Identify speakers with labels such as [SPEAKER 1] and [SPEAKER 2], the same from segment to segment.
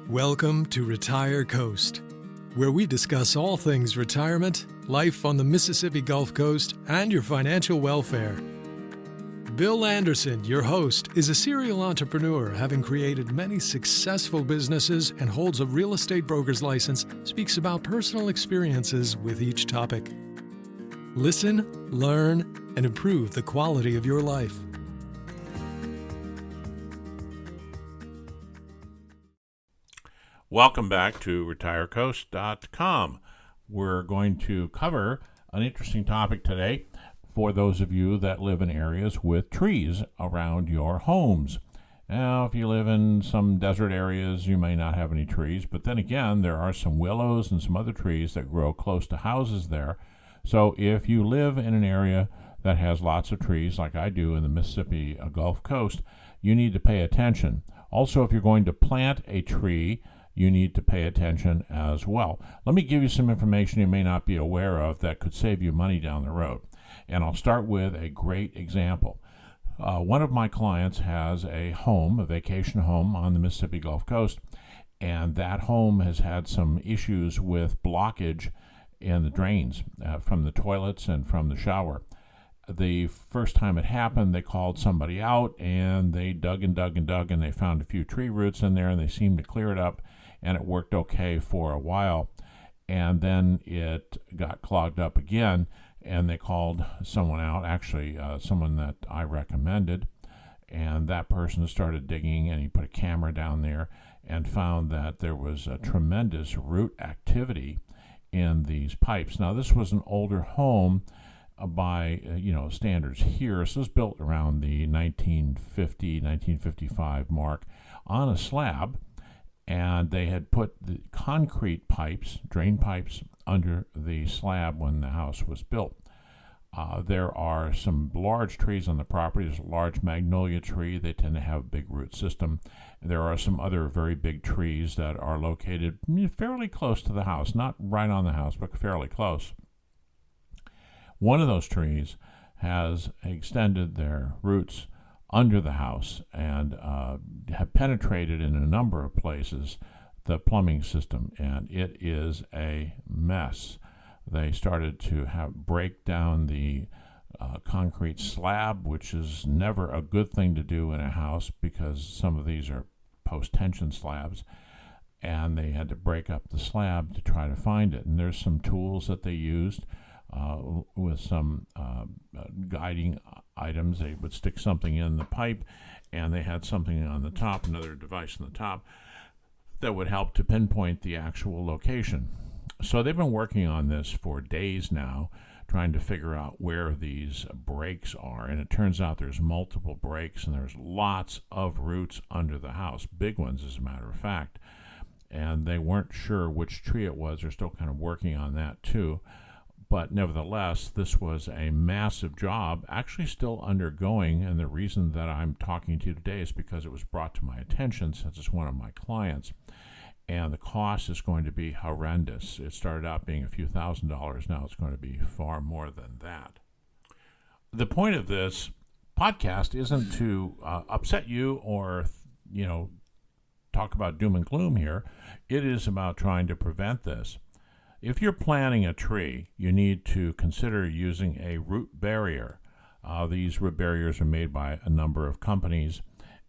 [SPEAKER 1] Welcome to Retire Coast, where we discuss all things retirement, life on the Mississippi Gulf Coast, and your financial welfare. Bill Anderson, your host, is a serial entrepreneur having created many successful businesses and holds a real estate broker's license, speaks about personal experiences with each topic. Listen, learn, and improve the quality of your life.
[SPEAKER 2] Welcome back to retirecoast.com. We're going to cover an interesting topic today for those of you that live in areas with trees around your homes. Now, if you live in some desert areas, you may not have any trees, but then again, there are some willows and some other trees that grow close to houses there. So if you live in an area that has lots of trees, like I do in the Mississippi Gulf Coast, you need to pay attention. Also, if you're going to plant a tree, you need to pay attention as well. Let me give you some information you may not be aware of that could save you money down the road. And I'll start with a great example. One of my clients has a home, a vacation home on the Mississippi Gulf Coast, and that home has had some issues with blockage in the drains from the toilets and from the shower. The first time it happened, they called somebody out, and they dug and dug and dug, and they found a few tree roots in there, and they seemed to clear it up, and it worked okay for a while. And then it got clogged up again, and they called someone out, actually someone that I recommended, and that person started digging, and he put a camera down there and found that there was a tremendous root activity in these pipes. Now, this was an older home by standards here. So it was built around the 1950, 1955 mark on a slab, and they had put the concrete pipes, drain pipes, under the slab when the house was built. There are some large trees on the property. There's a large magnolia tree. They tend to have a big root system. There are some other very big trees that are located fairly close to the house, not right on the house, but fairly close. One of those trees has extended their roots under the house and have penetrated in a number of places the plumbing system, and it is a mess. They started to break down the concrete slab, which is never a good thing to do in a house because some of these are post-tension slabs, and they had to break up the slab to try to find it. And there's some tools that they used with some guiding items. They would stick something in the pipe, and they had something on the top, another device on the top, that would help to pinpoint the actual location. So they've been working on this for days now, trying to figure out where these breaks are. And it turns out there's multiple breaks, and there's lots of roots under the house, big ones as a matter of fact. And they weren't sure which tree it was. They're still kind of working on that too. But nevertheless, this was a massive job, actually still undergoing, and the reason that I'm talking to you today is because it was brought to my attention since it's one of my clients, and the cost is going to be horrendous. It started out being a few $1,000s, now it's going to be far more than that. The point of this podcast isn't to upset you or, talk about doom and gloom here. It is about trying to prevent this. If you're planting a tree, you need to consider using a root barrier. These root barriers are made by a number of companies.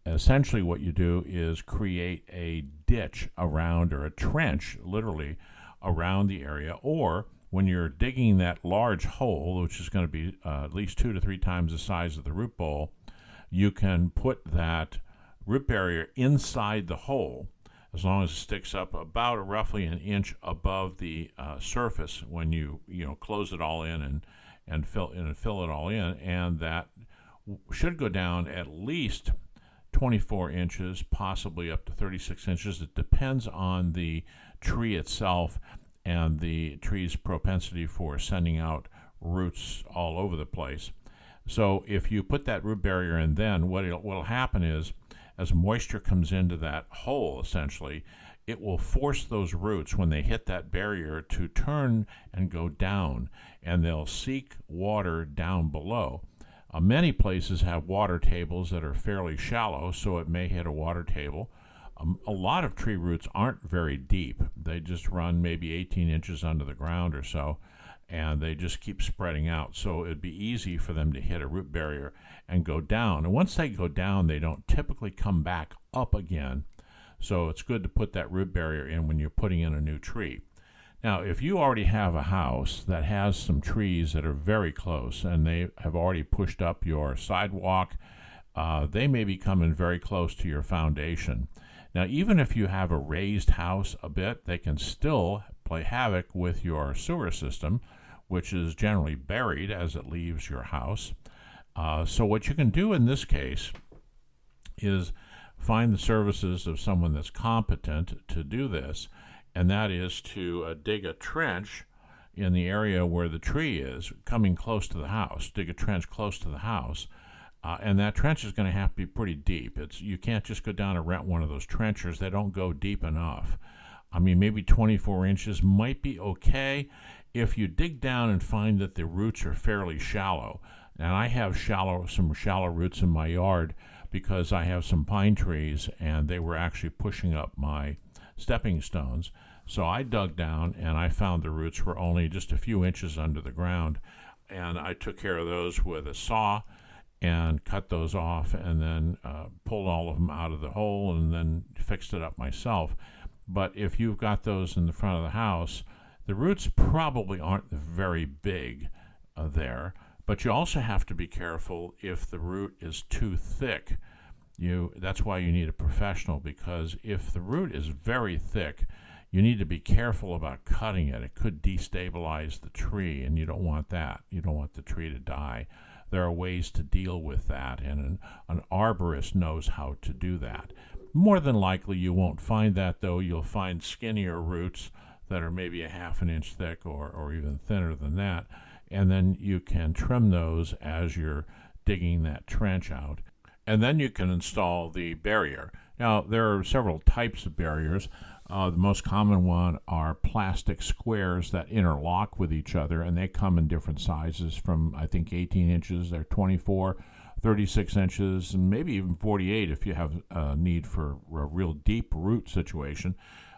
[SPEAKER 2] Essentially what you do is create a ditch around, or a trench, literally, around the area. Or when you're digging that large hole, which is going to be at least 2 to 3 times the size of the root bowl, you can put that root barrier inside the hole, as long as it sticks up about roughly an inch above the surface when you close it all in and fill it all in, and that should go down at least 24 inches, possibly up to 36 inches. It depends on the tree itself and the tree's propensity for sending out roots all over the place. So if you put that root barrier in, then what will happen is, as moisture comes into that hole, essentially, it will force those roots, when they hit that barrier, to turn and go down, and they'll seek water down below. Many places have water tables that are fairly shallow, so it may hit a water table. A lot of tree roots aren't very deep. They just run maybe 18 inches under the ground or so, and they just keep spreading out. So it'd be easy for them to hit a root barrier and go down. And once they go down, they don't typically come back up again. So it's good to put that root barrier in when you're putting in a new tree. Now, if you already have a house that has some trees that are very close and they have already pushed up your sidewalk, they may be coming very close to your foundation. Now, even if you have a raised house a bit, they can still play havoc with your sewer system, which is generally buried as it leaves your house. So what you can do in this case is find the services of someone that's competent to do this, and that is to dig a trench in the area where the tree is, coming close to the house. Dig a trench close to the house, and that trench is going to have to be pretty deep. You can't just go down and rent one of those trenchers. They don't go deep enough. I mean, maybe 24 inches might be okay if you dig down and find that the roots are fairly shallow. And I have some shallow roots in my yard because I have some pine trees, and they were actually pushing up my stepping stones. So I dug down, and I found the roots were only just a few inches under the ground. And I took care of those with a saw and cut those off, and then pulled all of them out of the hole and then fixed it up myself. But if you've got those in the front of the house, the roots probably aren't very big there. But you also have to be careful if the root is too thick. That's why you need a professional, because if the root is very thick, you need to be careful about cutting it. It could destabilize the tree, and you don't want that. You don't want the tree to die. There are ways to deal with that, and an arborist knows how to do that. More than likely, you won't find that, though. You'll find skinnier roots that are maybe a half an inch thick or even thinner than that, and then you can trim those as you're digging that trench out. And then you can install the barrier. Now, there are several types of barriers. The most common one are plastic squares that interlock with each other, and they come in different sizes from, I think, 18 inches. They're 24, 36 inches, and maybe even 48 if you have a need for a real deep root situation.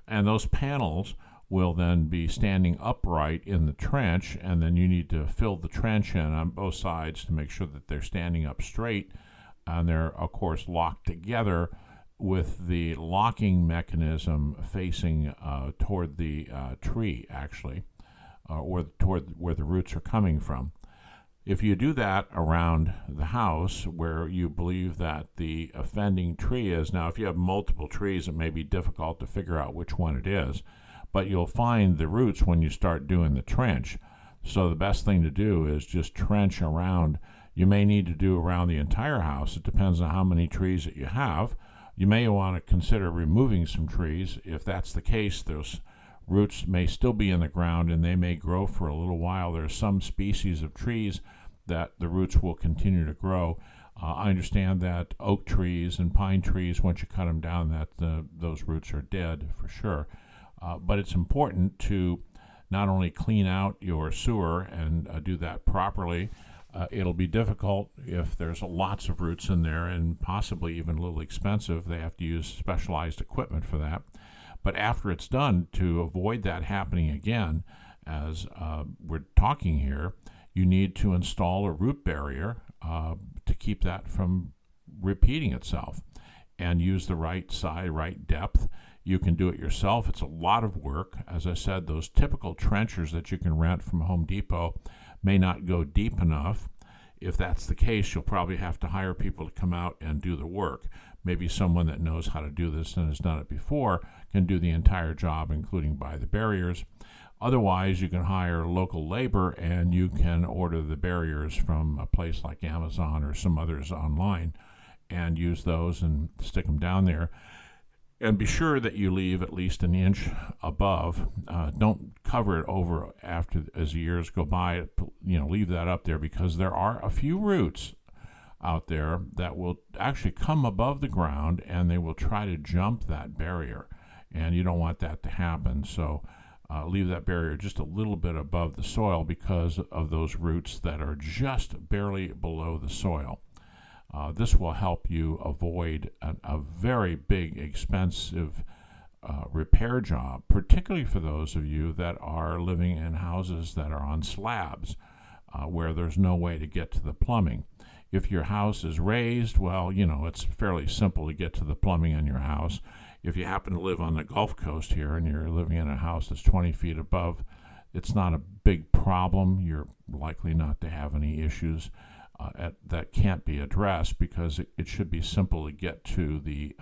[SPEAKER 2] And those panels will then be standing upright in the trench, and then you need to fill the trench in on both sides to make sure that they're standing up straight. And they're, of course, locked together with the locking mechanism facing toward the tree, actually, or toward where the roots are coming from. If you do that around the house where you believe that the offending tree is, now if you have multiple trees, it may be difficult to figure out which one it is, but you'll find the roots when you start doing the trench. So the best thing to do is just trench around. You may need to do around the entire house. It depends on how many trees that you have. You may want to consider removing some trees. If that's the case, those roots may still be in the ground and they may grow for a little while. There are some species of trees that the roots will continue to grow. I understand that oak trees and pine trees, once you cut them down, that those roots are dead for sure. But it's important to not only clean out your sewer and do that properly. It'll be difficult if there's lots of roots in there, and possibly even a little expensive. They have to use specialized equipment for that. But after it's done, to avoid that happening again, as we're talking here, you need to install a root barrier to keep that from repeating itself, and use the right size, right depth. You can do it yourself. It's a lot of work. As I said, those typical trenchers that you can rent from Home Depot may not go deep enough. If that's the case, you'll probably have to hire people to come out and do the work. Maybe someone that knows how to do this and has done it before can do the entire job, including buy the barriers. Otherwise, you can hire local labor, and you can order the barriers from a place like Amazon or some others online and use those and stick them down there. And be sure that you leave at least an inch above. Don't cover it over as years go by. Leave that up there, because there are a few roots out there that will actually come above the ground, and they will try to jump that barrier. And you don't want that to happen. So leave that barrier just a little bit above the soil because of those roots that are just barely below the soil. This will help you avoid a very big, expensive repair job, particularly for those of you that are living in houses that are on slabs, where there's no way to get to the plumbing. If your house is raised, well, it's fairly simple to get to the plumbing in your house. If you happen to live on the Gulf Coast here and you're living in a house that's 20 feet above, it's not a big problem. You're likely not to have any issues that can't be addressed, because it should be simple to get to the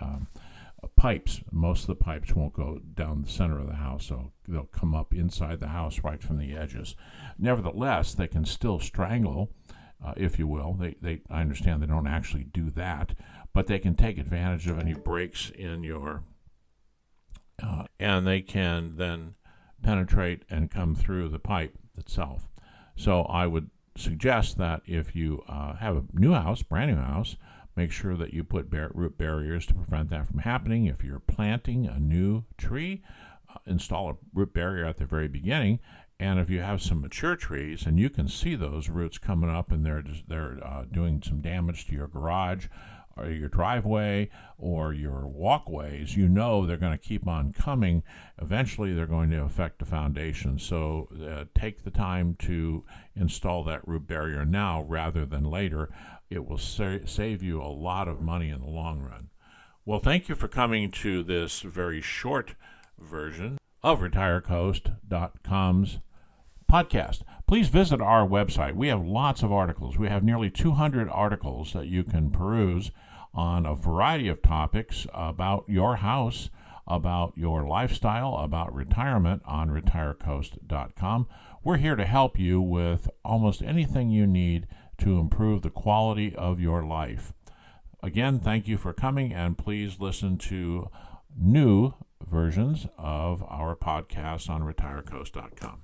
[SPEAKER 2] pipes. Most of the pipes won't go down the center of the house, so they'll come up inside the house right from the edges. Nevertheless, they can still strangle, if you will. I understand they don't actually do that, but they can take advantage of any breaks in your, and they can then penetrate and come through the pipe itself. So I would suggest that if you have a new house, brand new house, make sure that you put root barriers to prevent that from happening. If you're planting a new tree, install a root barrier at the very beginning. And if you have some mature trees and you can see those roots coming up and they're doing some damage to your garage or your driveway or your walkways, they're going to keep on coming. Eventually, they're going to affect the foundation. So take the time to install that root barrier now rather than later. It will save you a lot of money in the long run. Well, thank you for coming to this very short version of RetireCoast.com's podcast. Please visit our website. We have lots of articles. We have nearly 200 articles that you can peruse on a variety of topics about your house, about your lifestyle, about retirement on RetireCoast.com. We're here to help you with almost anything you need to improve the quality of your life. Again, thank you for coming, and please listen to new versions of our podcast on RetireCoast.com.